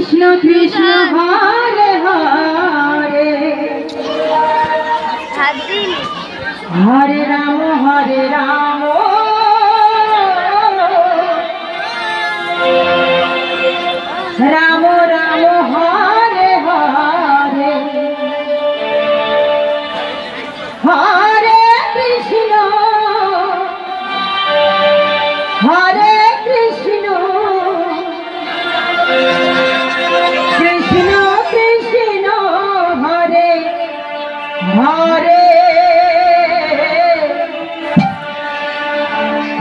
কৃষ্ণ কৃষ্ণ হরে হরে হরে রাম রাম রাম হরে হরে হরে কৃষ্ণ হরে কৃষ্ণ কৃষ্ণ কৃষ্ণ হরে হরে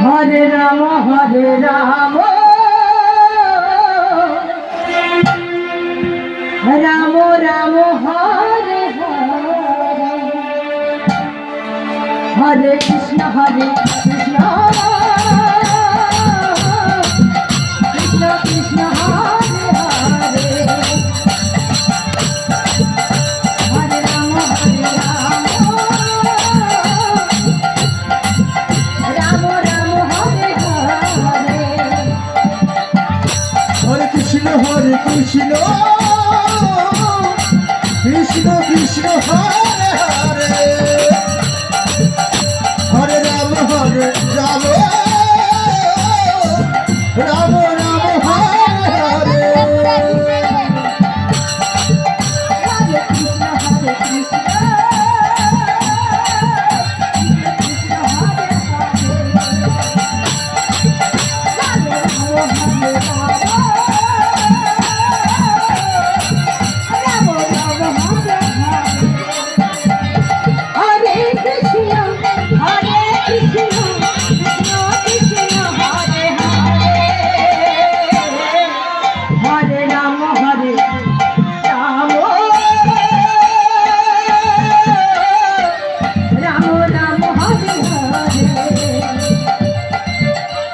হরে রাম রাম রাম হরে হরে হরে কৃষ্ণ কৃষ্ণ কৃষ্ণ কৃষ্ণ হরে হরে হরে রাম রাম রাম হরে হরে হরে কৃষ্ণ কৃষ্ণ কৃষ্ণ হরে হরে হরে রাম রাম রাম হরে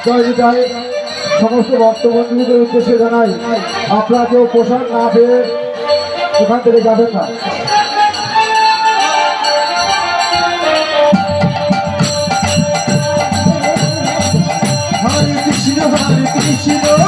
হরে সমস্ত ভক্তবন্ধুদের উদ্দেশ্যে জানাই আপনারা কেউ পোশাক না পেয়ে ওখান থেকে যাবেন না। হরে কৃষ্ণ